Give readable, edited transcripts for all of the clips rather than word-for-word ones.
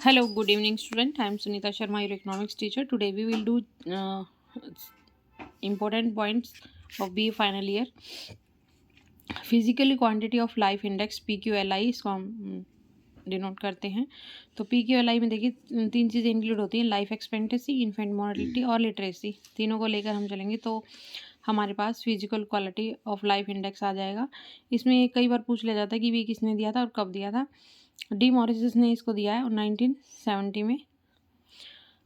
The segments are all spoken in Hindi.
Hello, good evening, student. I am Sunita Sharma, your economics teacher. Today we will do important points of BA final year. Physically quantity of life index PQLI इसको हम डिनोट करते हैं। तो PQLI में देखिए तीन चीज़ें इंक्लूड होती हैं, लाइफ एक्सपेक्टेंसी, इन्फेंट मोर्टेलिटी और लिटरेसी। तीनों को लेकर हम चलेंगे तो हमारे पास physical quality of life index आ जाएगा। इसमें कई बार पूछ लिया जाता है कि ये किसने दिया था और कब दिया था। डी मॉरिस ने इसको दिया है 1970 में।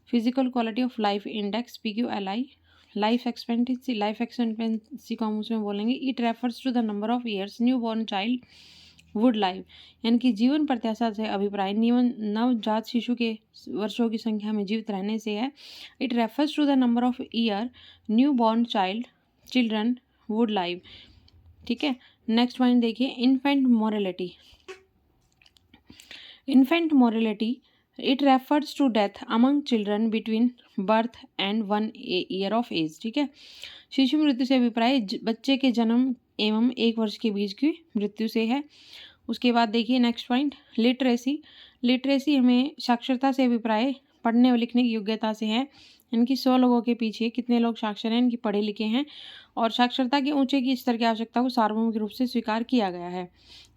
Physical quality of life index PQLI। Life expectancy को हम उसमें बोलेंगे it refers to the number of years newborn child would live, यानी कि जीवन प्रत्याशा से अभिप्राय नवजात शिशु के वर्षों की संख्या में जीवित रहने से है। It refers to the number of year newborn children would live. ठीक है, नेक्स्ट पॉइंट देखिए, infant morality it refers to death among children between birth and 1 year of age. ठीक है, शिशु मृत्यु से अभिप्राय बच्चे के जन्म एवं 1 वर्ष के बीच की मृत्यु से है। उसके बाद देखिए नेक्स्ट पॉइंट, लिटरेसी हमें साक्षरता से अभिप्राय पढ़ने और लिखने की योग्यता से है। इनकी 100 लोगों के पीछे कितने लोग साक्षर हैं, इनकी पढ़े लिखे हैं और साक्षरता के ऊंचे की स्तर की आवश्यकता को सार्वभौमिक रूप से स्वीकार किया गया है।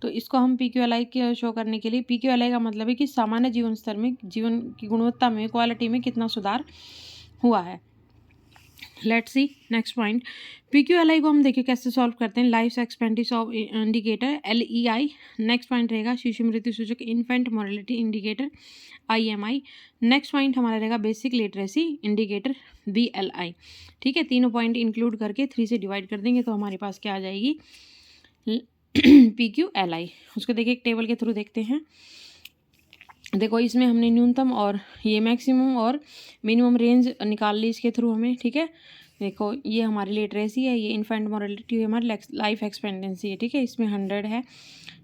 तो इसको हम PQLI के शो करने के लिए, PQLI का मतलब है कि सामान्य जीवन स्तर में, जीवन की गुणवत्ता में, क्वालिटी में कितना सुधार हुआ है। Let's see next point, PQLI को हम देखिए कैसे सॉल्व करते हैं। Life expectancy of indicator LEI। Next point रहेगा शिशु मृत्यु सूचक infant mortality indicator IMI। Next point हमारा रहेगा बेसिक लिटरेसी इंडिकेटर BLI। ठीक है, तीनों पॉइंट इंक्लूड करके 3 से डिवाइड कर देंगे तो हमारे पास क्या आ जाएगी PQLI। उसको देखिए एक टेबल के थ्रू देखते हैं। देखो इसमें हमने न्यूनतम और ये मैक्सिमम और मिनिमम रेंज निकाल ली इसके थ्रू हमें। ठीक है, देखो ये हमारी लिटरेसी है, ये इन्फेंट मोर्टेलिटी हमारी लाइफ एक्सपेक्टेंसी है। ठीक है, इसमें 100 है,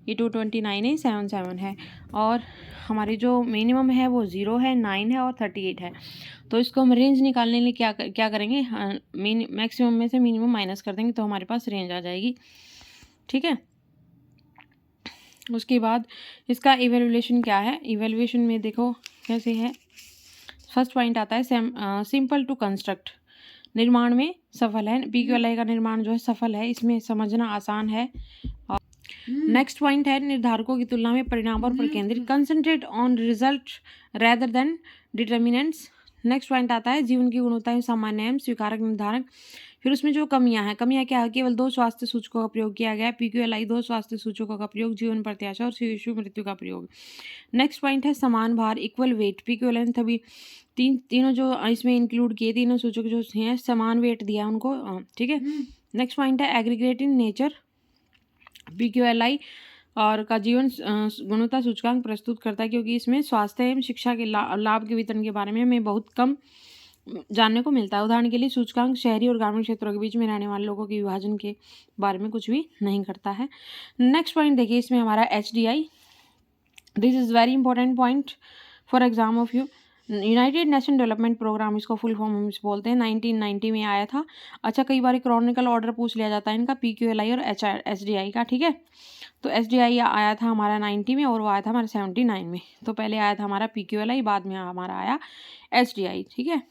ये 229 है, 77 है और हमारी जो मिनिमम है वो 0 है, 9 है और 38 है। तो इसको हम रेंज निकालने के लिए क्या करेंगे, मैक्सिमम में से मिनिमम माइनस कर देंगे तो हमारे पास रेंज आ जाएगी। ठीक है, उसके बाद इसका इवेल्युएशन क्या है। इवेल्युएशन में देखो कैसे है। फर्स्ट पॉइंट आता है सिंपल टू कंस्ट्रक्ट, निर्माण में सफल है। PQLI का निर्माण जो है सफल है, इसमें समझना आसान है। और नेक्स्ट पॉइंट है निर्धारकों की तुलना में परिणाम पर केंद्रित, concentrate on result rather than determinants. Next point आता है जीवन की गुणवत्ता सामान्य एवं स्वीकारक निर्धारक। फिर उसमें जो कमियां हैं, कमियां क्या है, केवल 2 स्वास्थ्य सूचकों का प्रयोग किया गया है। PQLI 2 स्वास्थ्य सूचकों का प्रयोग, जीवन प्रत्याशा और शिशु मृत्यु का प्रयोग। नेक्स्ट पॉइंट है समान भार इक्वल वेट। PQLI तभी तीनों जो इसमें इंक्लूड किए, तीनों सूचक जो हैं समान वेट दिया उनको। ठीक है, नेक्स्ट पॉइंट है एग्रीगेट इन नेचर। PQLI और का जीवन गुणवत्ता सूचकांक प्रस्तुत करता है क्योंकि इसमें स्वास्थ्य एवं शिक्षा के लाभ के वितरण के बारे में हमें बहुत कम जानने को मिलता है। उदाहरण के लिए सूचकांक शहरी और ग्रामीण क्षेत्रों के बीच में रहने वाले लोगों के विभाजन के बारे में कुछ भी नहीं करता है। नेक्स्ट पॉइंट देखिए, इसमें हमारा HDI, this is very important point for exam of you. United Nation Development Programme, इसको फुल फॉर्म हम बोलते हैं, 1990 में आया था। अच्छा, कई बार क्रॉनिकल ऑर्डर पूछ लिया जाता है इनका, PQLI और HDI का। ठीक है, तो HDI आया था हमारा 90 में और वो आया था हमारा 79 में। तो पहले आया था हमारा PQLI, बाद में हमारा आया HDI। ठीक है,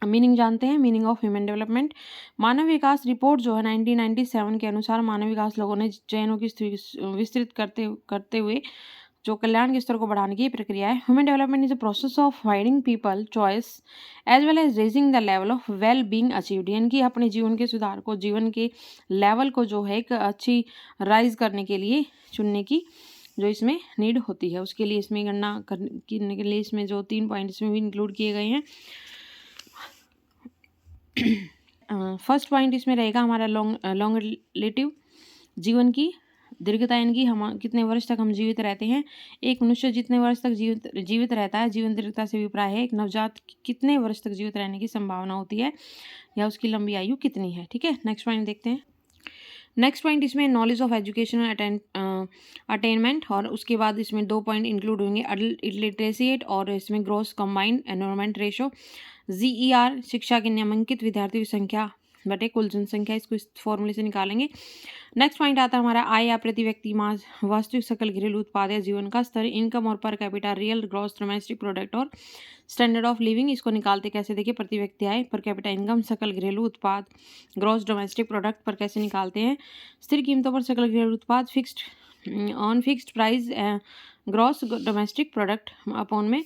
मीनिंग जानते हैं, meaning of human development. Manav Vikas report जो है 1997 के अनुसार मानव विकास लोगों ने चयनों की विस्तृत करते हुए जो कल्याण के स्तर को बढ़ाने की प्रक्रिया है। Human development is a process of finding people choice as well as raising the level of well being achieved, यानी कि अपने जीवन के सुधार को, जीवन के लेवल को जो है एक अच्छी राइज करने के लिए चुनने की जो इसमें नीड होती है, उसके लिए इसमें गणना करने के लिए इसमें जो 3 पॉइंट इसमें भी इंक्लूड किए गए हैं। फर्स्ट पॉइंट इसमें रहेगा हमारा लॉन्गेटिव, जीवन की दीर्घता, यानी कि हम कितने वर्ष तक हम जीवित रहते हैं। एक मनुष्य जितने वर्ष तक जीवित रहता है, जीवन दीर्घता से अभिप्राय है एक नवजात कितने वर्ष तक जीवित रहने की संभावना होती है या उसकी लंबी आयु कितनी है। ठीक है, नेक्स्ट पॉइंट देखते हैं। नेक्स्ट पॉइंट इसमें नॉलेज ऑफ एजुकेशनल अटेनमेंट, और उसके बाद इसमें 2 पॉइंट इंक्लूड होंगे, अडल्ट लिटरेसी रेट और इसमें gross combined enrolment ratio. GER शिक्षा के नामांकित विद्यार्थियों की संख्या बटे कुल जनसंख्या, इसको इस फॉर्मूले से निकालेंगे। नेक्स्ट पॉइंट आता है हमारा आय या प्रति व्यक्ति मास वास्तविक सकल घरेलू उत्पाद या जीवन का स्तर, इनकम और per capita, real gross domestic product और स्टैंडर्ड ऑफ लिविंग। इसको निकालते कैसे, देखिए प्रति व्यक्ति आय, पर कैपिटा इनकम, सकल घरेलू उत्पाद, ग्रॉस डोमेस्टिक प्रोडक्ट पर कैसे निकालते हैं। स्थिर कीमतों पर सकल घरेलू उत्पाद, fixed on fixed price gross domestic product upon में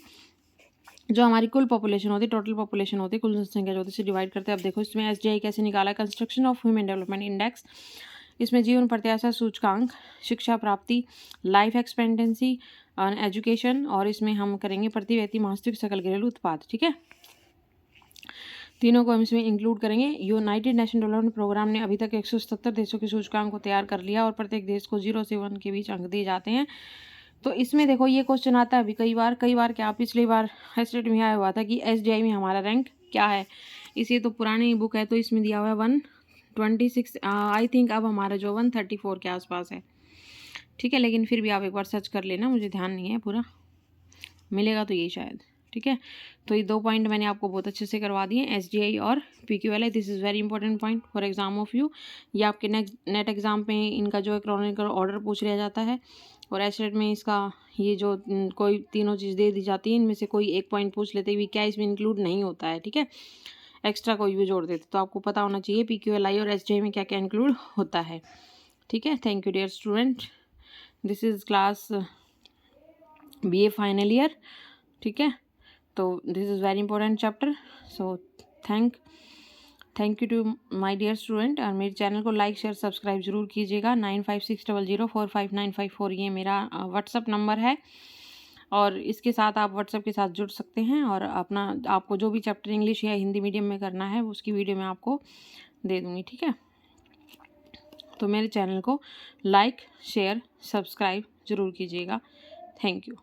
जो हमारी कुल पॉपुलेशन होती है, टोटल पॉपुलेशन होती है, कुल जनसंख्या जो होती है, इसे डिवाइड करते हैं। अब देखो इसमें एसडीआई कैसे निकाला है, construction of human development index. इसमें जीवन प्रत्याशा सूचकांक, शिक्षा प्राप्ति, लाइफ एक्सपेक्टेंसी, एजुकेशन, और इसमें हम करेंगे प्रति व्यक्ति वास्तविक सकल घरेलू उत्पाद। ठीक है, तीनों को हम इसमें इंक्लूड करेंगे। यूनाइटेड नेशन डेवलपमेंट प्रोग्राम ने अभी तक 177 देशों के सूचकांक को तैयार कर लिया और प्रत्येक देश को 0 से 1 के बीच अंक दिए जाते हैं। तो इसमें देखो ये क्वेश्चन आता है अभी कई बार क्या पिछली बार एस्टेट में आया हुआ था कि एसडीआई में हमारा रैंक क्या है। इसे तो पुरानी बुक है तो इसमें दिया हुआ है 126, आई थिंक अब हमारा जो 134 के आसपास है। ठीक है, लेकिन फिर भी आप एक बार सर्च कर लेना, मुझे ध्यान नहीं है पूरा, मिलेगा तो यही शायद। ठीक है, तो ये 2 पॉइंट मैंने आपको बहुत अच्छे से करवा दिए, एसडीआई और PQLI. This is very important point for exam of you. ये आपके नेट एग्जाम पे इनका जो है क्रोनोलॉजिकल ऑर्डर पूछ लिया जाता है और एस्टेट में इसका ये जो कोई तीनों चीज़ दे दी जाती है, इनमें से कोई एक पॉइंट पूछ लेते हुए क्या इसमें इंक्लूड नहीं होता है। ठीक है, एक्स्ट्रा कोई भी जोड़ देते, तो आपको पता होना चाहिए पीक्यूएलआई और एसडीआई में क्या क्या इंक्लूड होता है। ठीक है, thank you dear student, this is class BA final year. ठीक है, तो this is very important chapter. So thank you to my dear student. और मेरे चैनल को लाइक शेयर सब्सक्राइब जरूर कीजिएगा। 9560045954 ये मेरा व्हाट्सअप नंबर है और इसके साथ आप व्हाट्सअप के साथ जुड़ सकते हैं और आपको जो भी चैप्टर इंग्लिश या हिंदी मीडियम में करना है उसकी वीडियो मैं आपको दे दूँगी। ठीक है, तो मेरे चैनल को लाइक शेयर सब्सक्राइब ज़रूर कीजिएगा। Thank you.